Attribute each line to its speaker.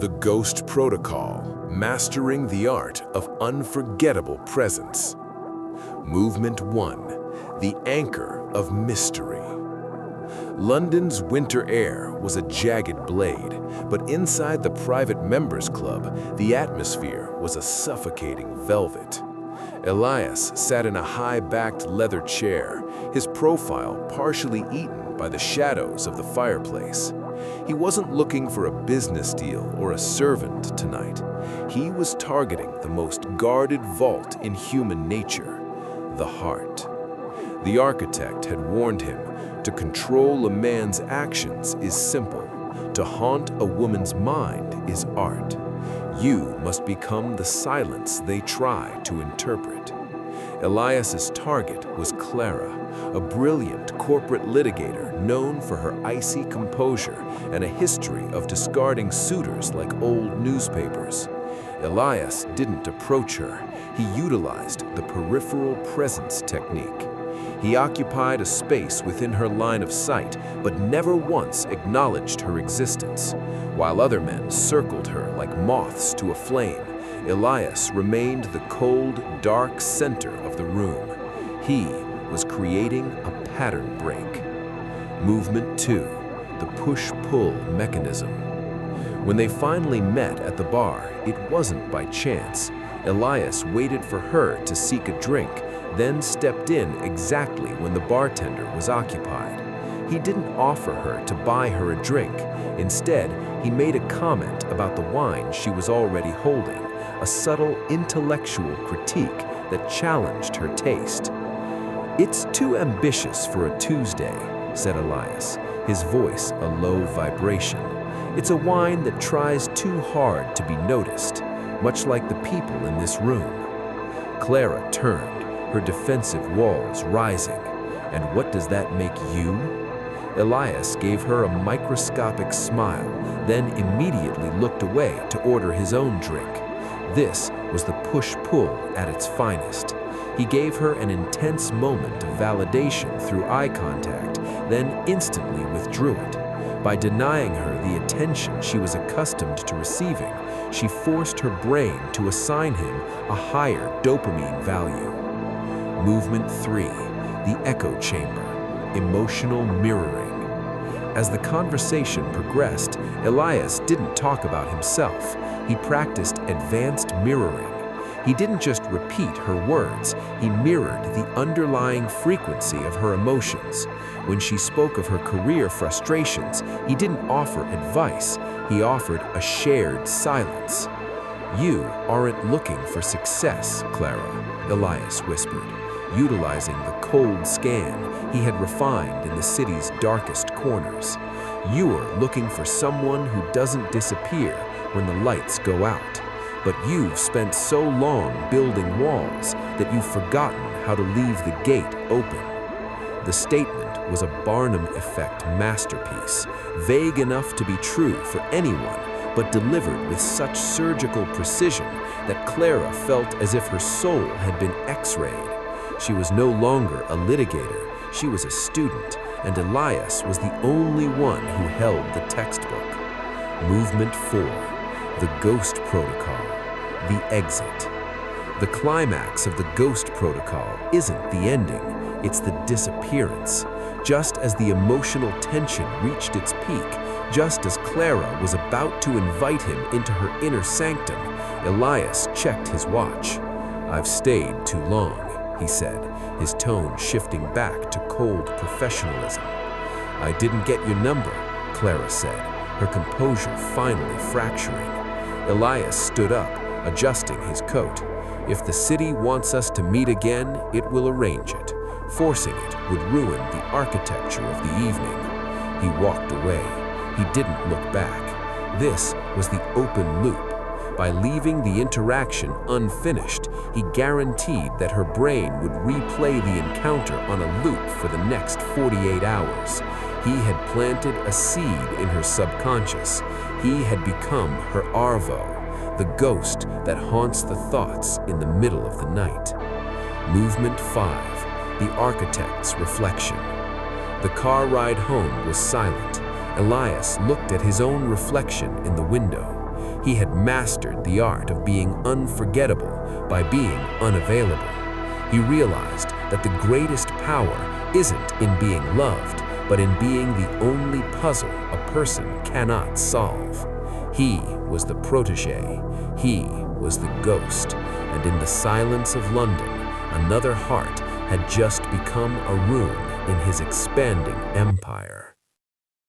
Speaker 1: The Ghost Protocol, Mastering the Art of Unforgettable Presence. Movement 1, The Anchor of Mystery. London's winter air was a jagged blade, but inside the private members club, the atmosphere was a suffocating velvet. Elias sat in a high-backed leather chair, his profile partially eaten by the shadows of the fireplace. He wasn't looking for a business deal or a servant tonight. He was targeting the most guarded vault in human nature, the heart. The architect had warned him, to control a man's actions is simple. To haunt a woman's mind is art. You must become the silence they try to interpret. Elias's target was Clara, a brilliant corporate litigator known for her icy composure and a history of discarding suitors like old newspapers. Elias didn't approach her. He utilized the Peripheral Presence technique. He occupied a space within her line of sight, but never once acknowledged her existence. While other men circled her like moths to a flame, Elias remained the cold, dark center of the room. He was creating a pattern break. Movement 2, the push-pull mechanism. When they finally met at the bar, it wasn't by chance. Elias waited for her to seek a drink, then stepped in exactly when the bartender was occupied. He didn't offer her to buy her a drink. Instead, he made a comment about the wine she was already holding, a subtle intellectual critique that challenged her taste. "It's too ambitious for a Tuesday," said Elias, his voice a low vibration. "It's a wine that tries too hard to be noticed, much like the people in this room." Clara turned, her defensive walls rising. "And what does that make you?" Elias gave her a microscopic smile, then immediately looked away to order his own drink. This was the push-pull at its finest. He gave her an intense moment of validation through eye contact, then instantly withdrew it. By denying her the attention she was accustomed to receiving, she forced her brain to assign him a higher dopamine value. Movement 3, the echo chamber, emotional mirroring. As the conversation progressed, Elias didn't talk about himself. He practiced advanced mirroring. He didn't just repeat her words, he mirrored the underlying frequency of her emotions. When she spoke of her career frustrations, he didn't offer advice, he offered a shared silence. "You aren't looking for success, Clara," Elias whispered, utilizing the cold scan he had refined in the city's darkest corners. "You are looking for someone who doesn't disappear when the lights go out. But you've spent so long building walls that you've forgotten how to leave the gate open." The statement was a Barnum effect masterpiece, vague enough to be true for anyone, but delivered with such surgical precision that Clara felt as if her soul had been X-rayed. She was no longer a litigator, she was a student, and Elias was the only one who held the textbook. Movement 4, the Ghost Protocol, the exit. The climax of the Ghost Protocol isn't the ending, it's the disappearance. Just as the emotional tension reached its peak, just as Clara was about to invite him into her inner sanctum, Elias checked his watch. "I've stayed too long," he said, his tone shifting back to cold professionalism. "I didn't get your number," Clara said, her composure finally fracturing. Elias stood up, adjusting his coat. "If the city wants us to meet again, it will arrange it. Forcing it would ruin the architecture of the evening." He walked away. He didn't look back. This was the open loop. By leaving the interaction unfinished, he guaranteed that her brain would replay the encounter on a loop for the next 48 hours. He had planted a seed in her subconscious. He had become her Arvoh, the ghost that haunts the thoughts in the middle of the night. Movement 5, the architect's reflection. The car ride home was silent. Elias looked at his own reflection in the window.
Speaker 2: He had mastered the art of being unforgettable by being unavailable. He realized that the greatest power isn't in being loved, but in being the only puzzle a person cannot solve. He was the protege, he was the ghost, and in the silence of London, another heart had just become a room in his expanding empire.